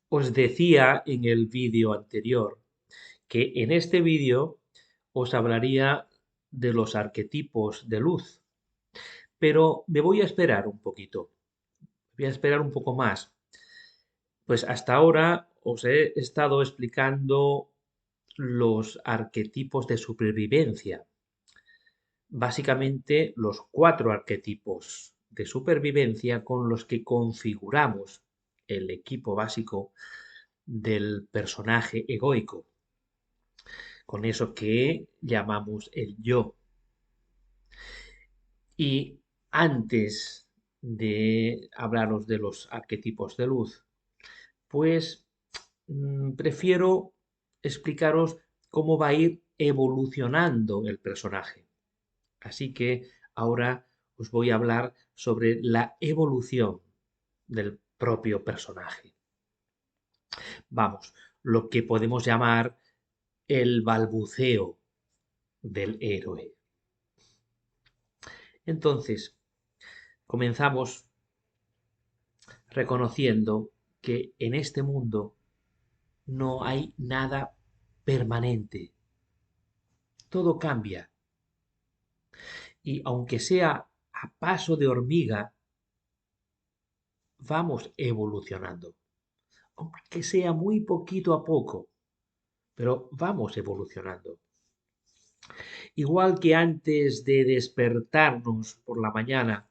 Os decía en el vídeo anterior que en este vídeo os hablaría de los arquetipos de luz, pero me voy a esperar un poquito, voy a esperar un poco más. Pues hasta ahora os he estado explicando los arquetipos de supervivencia, básicamente los 4 arquetipos de supervivencia con los que configuramos el equipo básico del personaje egoico, con eso que llamamos el yo. Y antes de hablaros de los arquetipos de luz, pues prefiero explicaros cómo va a ir evolucionando el personaje. Así que ahora os voy a hablar sobre la evolución del propio personaje. Vamos, lo que podemos llamar el balbuceo del héroe. Entonces, comenzamos reconociendo que en este mundo no hay nada permanente. Todo cambia. Y aunque sea a paso de hormiga, vamos evolucionando. Aunque sea muy poquito a poco, pero vamos evolucionando. Igual que antes de despertarnos por la mañana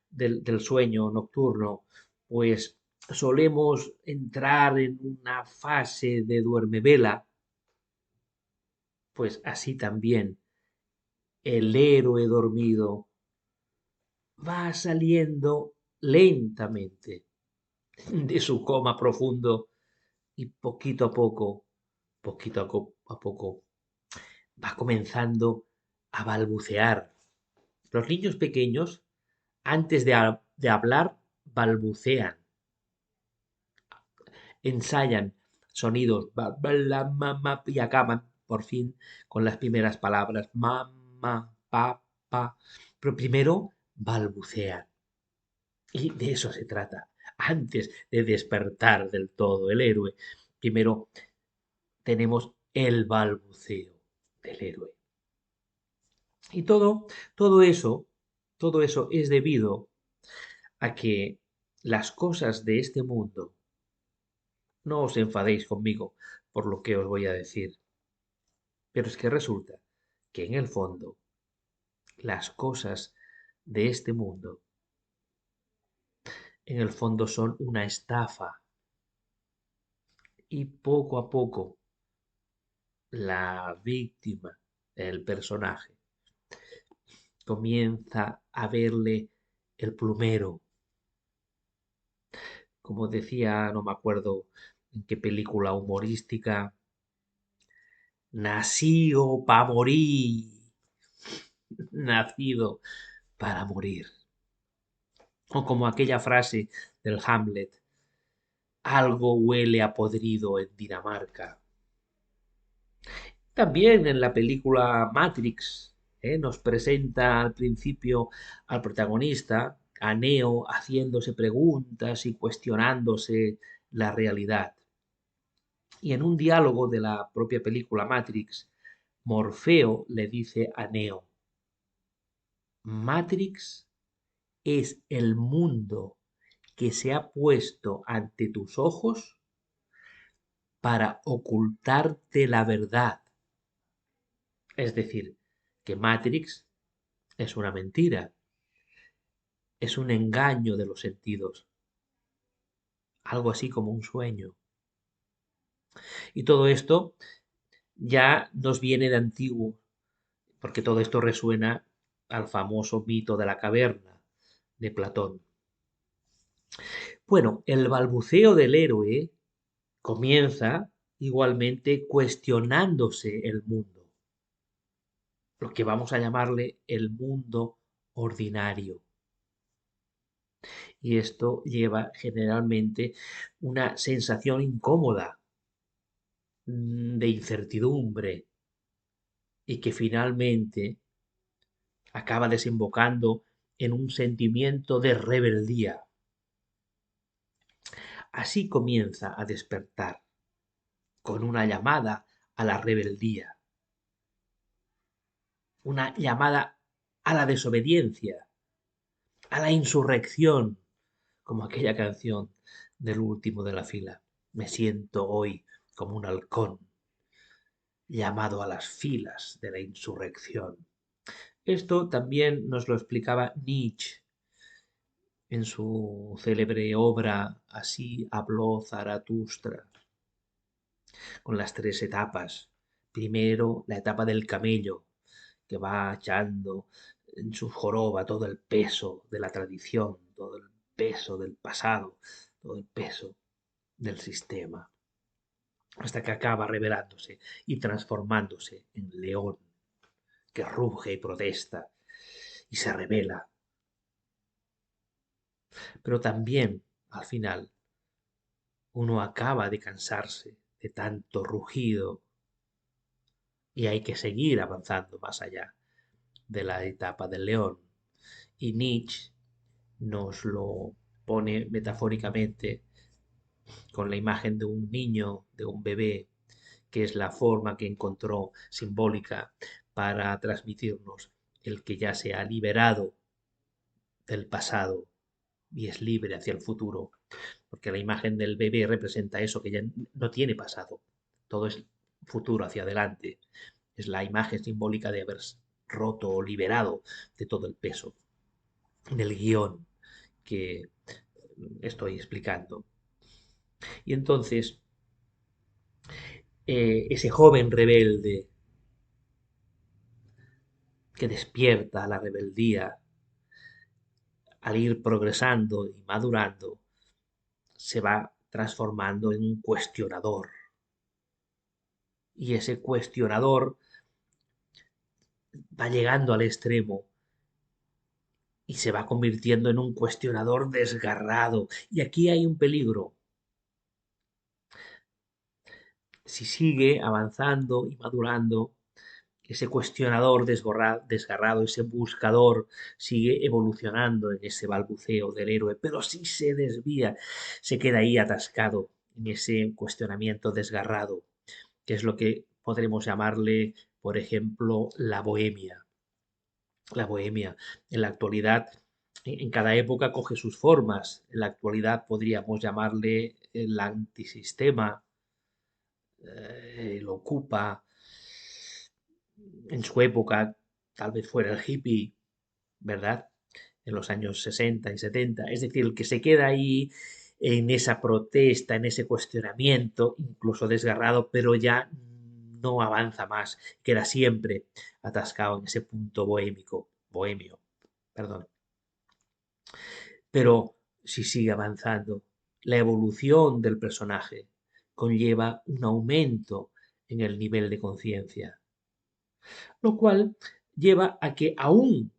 del sueño nocturno, pues solemos entrar en una fase de duermevela, pues así también el héroe dormido va saliendo lentamente de su coma profundo y poquito a poco, va comenzando a balbucear. Los niños pequeños, antes de hablar, balbucean, ensayan sonidos y acaban, por fin, con las primeras palabras, mamá, papá, pero primero balbucean. Y de eso se trata. Antes de despertar del todo el héroe, primero tenemos el balbuceo del héroe. Y todo eso es debido a que las cosas de este mundo, no os enfadéis conmigo por lo que os voy a decir, pero es que resulta que en el fondo las cosas de este mundo, en el fondo son una estafa y poco a poco la víctima, el personaje, comienza a verle el plumero. Como decía, no me acuerdo en qué película humorística, nacido para morir, nacido para morir. O como aquella frase del Hamlet, algo huele a podrido en Dinamarca. También en la película Matrix, nos presenta al principio al protagonista, a Neo, haciéndose preguntas y cuestionándose la realidad. Y en un diálogo de la propia película Matrix, Morfeo le dice a Neo, Matrix es el mundo que se ha puesto ante tus ojos para ocultarte la verdad. Es decir, que Matrix es una mentira, es un engaño de los sentidos, algo así como un sueño. Y todo esto ya nos viene de antiguo, porque todo esto resuena al famoso mito de la caverna de Platón. Bueno, el balbuceo del héroe comienza igualmente cuestionándose el mundo, lo que vamos a llamarle el mundo ordinario. Y esto lleva generalmente una sensación incómoda, de incertidumbre, y que finalmente acaba desembocando en un sentimiento de rebeldía. Así comienza a despertar, con una llamada a la rebeldía, una llamada a la desobediencia, a la insurrección, como aquella canción del último de la fila. Me siento hoy como un halcón, llamado a las filas de la insurrección. Esto también nos lo explicaba Nietzsche en su célebre obra Así habló Zaratustra, con las tres etapas. Primero, la etapa del camello, que va echando en su joroba todo el peso de la tradición, todo el peso del pasado, todo el peso del sistema, hasta que acaba revelándose y transformándose en león, que ruge y protesta y se revela. Pero también, al final, uno acaba de cansarse de tanto rugido y hay que seguir avanzando más allá de la etapa del león. Y Nietzsche nos lo pone metafóricamente con la imagen de un niño, de un bebé, que es la forma que encontró simbólica para transmitirnos el que ya se ha liberado del pasado y es libre hacia el futuro, porque la imagen del bebé representa eso, que ya no tiene pasado, todo es futuro hacia adelante, es la imagen simbólica de haber roto o liberado de todo el peso del guión que estoy explicando. Y entonces, ese joven rebelde que despierta a la rebeldía al ir progresando y madurando, se va transformando en un cuestionador. Y ese cuestionador va llegando al extremo y se va convirtiendo en un cuestionador desgarrado. Y aquí hay un peligro. Si sigue avanzando y madurando, ese cuestionador desgarrado, ese buscador, sigue evolucionando en ese balbuceo del héroe, pero si se desvía, se queda ahí atascado en ese cuestionamiento desgarrado, que es lo que podremos llamarle, por ejemplo, la bohemia. La bohemia, en la actualidad, en cada época coge sus formas. En la actualidad podríamos llamarle el antisistema, lo ocupa. En su época tal vez fuera el hippie, ¿verdad? En los años 60 y 70. Es decir, el que se queda ahí en esa protesta, en ese cuestionamiento, incluso desgarrado, pero ya no avanza más, queda siempre atascado en ese punto bohemio, perdón. Pero si sigue avanzando, la evolución del personaje conlleva un aumento en el nivel de conciencia, lo cual lleva a que aún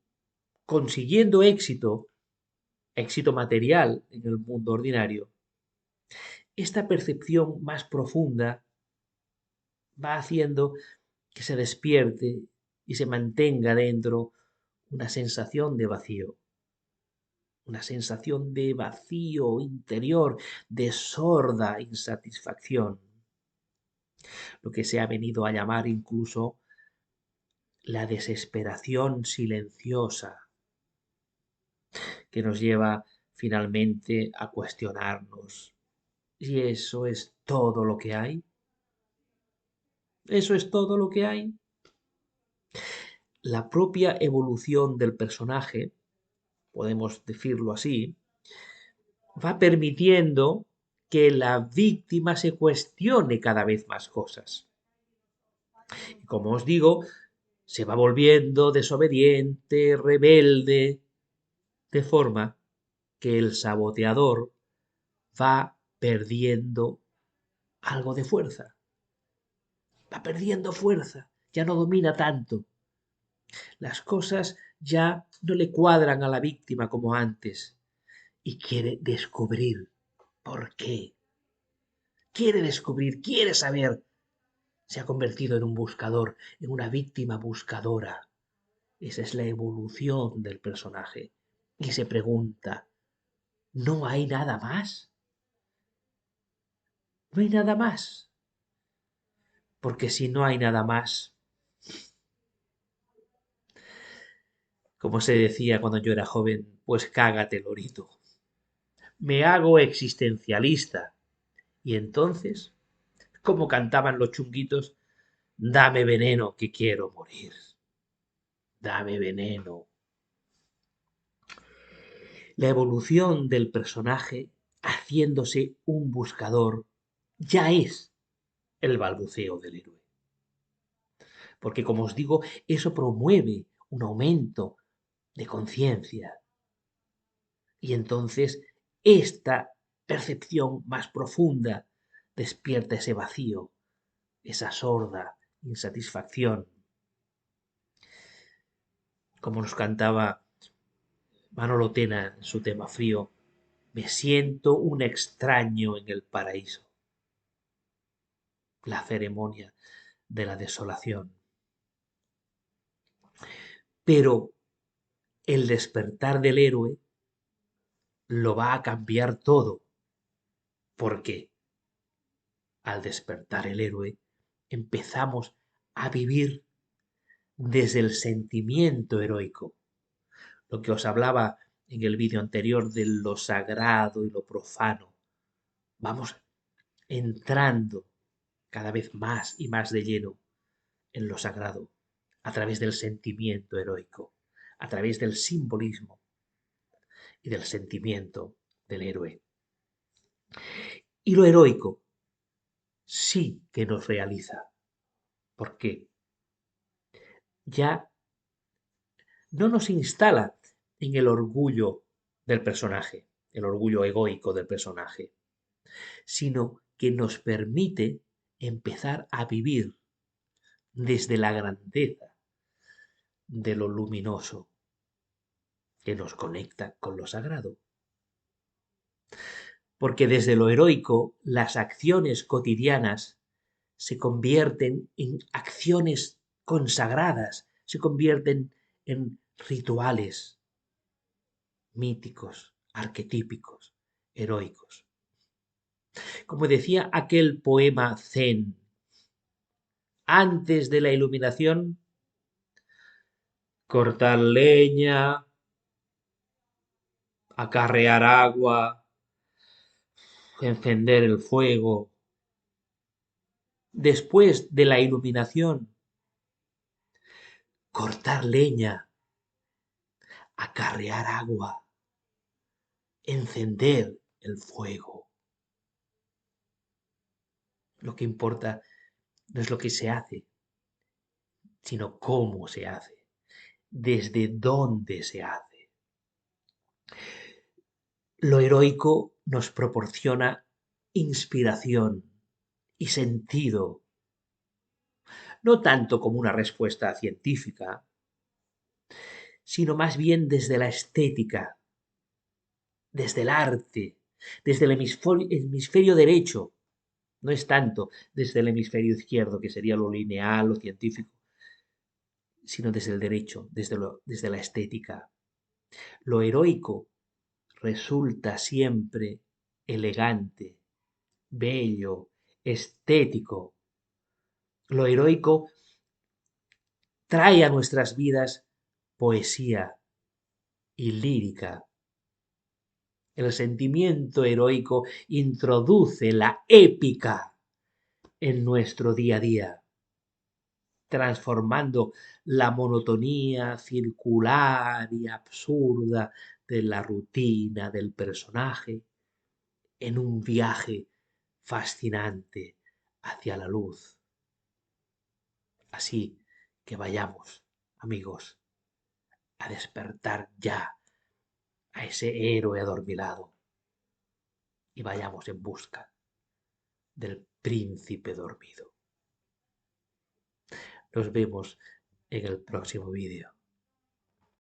consiguiendo éxito material en el mundo ordinario, esta percepción más profunda va haciendo que se despierte y se mantenga dentro una sensación de vacío, una sensación de vacío interior, de sorda insatisfacción, lo que se ha venido a llamar incluso la desesperación silenciosa, que nos lleva finalmente a cuestionarnos si eso es todo lo que hay. ¿Eso es todo lo que hay? La propia evolución del personaje, podemos decirlo así, va permitiendo que la víctima se cuestione cada vez más cosas. Y como os digo, se va volviendo desobediente, rebelde, de forma que el saboteador va perdiendo algo de fuerza. Va perdiendo fuerza, ya no domina tanto. Las cosas ya no le cuadran a la víctima como antes y quiere descubrir por qué. Quiere descubrir, quiere saber. Se ha convertido en un buscador, en una víctima buscadora. Esa es la evolución del personaje. Y se pregunta, ¿no hay nada más? No hay nada más. Porque si no hay nada más, como se decía cuando yo era joven, pues cágate, lorito. Me hago existencialista. Y entonces, como cantaban los chunguitos, dame veneno que quiero morir. Dame veneno. La evolución del personaje haciéndose un buscador ya es el balbuceo del héroe. Porque, como os digo, eso promueve un aumento de conciencia. Y entonces esta percepción más profunda despierta ese vacío, esa sorda insatisfacción. Como nos cantaba Manolo Tena en su tema Frío, me siento un extraño en el paraíso. La ceremonia de la desolación. Pero el despertar del héroe lo va a cambiar todo, porque al despertar el héroe empezamos a vivir desde el sentimiento heroico, lo que os hablaba en el vídeo anterior de lo sagrado y lo profano. Vamos entrando cada vez más y más de lleno en lo sagrado, a través del sentimiento heroico, a través del simbolismo y del sentimiento del héroe. Y lo heroico sí que nos realiza, porque ya no nos instala en el orgullo del personaje, el orgullo egoico del personaje, sino que nos permite empezar a vivir desde la grandeza de lo luminoso que nos conecta con lo sagrado. Porque desde lo heroico las acciones cotidianas se convierten en acciones consagradas, se convierten en rituales míticos, arquetípicos, heroicos. Como decía aquel poema zen, antes de la iluminación, cortar leña, acarrear agua, encender el fuego. Después de la iluminación, cortar leña, acarrear agua, encender el fuego. Lo que importa no es lo que se hace, sino cómo se hace, desde dónde se hace. Lo heroico nos proporciona inspiración y sentido, no tanto como una respuesta científica, sino más bien desde la estética, desde el arte, desde el hemisferio derecho. No es tanto desde el hemisferio izquierdo, que sería lo lineal, lo científico, sino desde el derecho, desde la estética. Lo heroico resulta siempre elegante, bello, estético. Lo heroico trae a nuestras vidas poesía y lírica. El sentimiento heroico introduce la épica en nuestro día a día, transformando la monotonía circular y absurda de la rutina del personaje en un viaje fascinante hacia la luz. Así que vayamos, amigos, a despertar ya a ese héroe adormilado y vayamos en busca del príncipe dormido. Nos vemos en el próximo vídeo.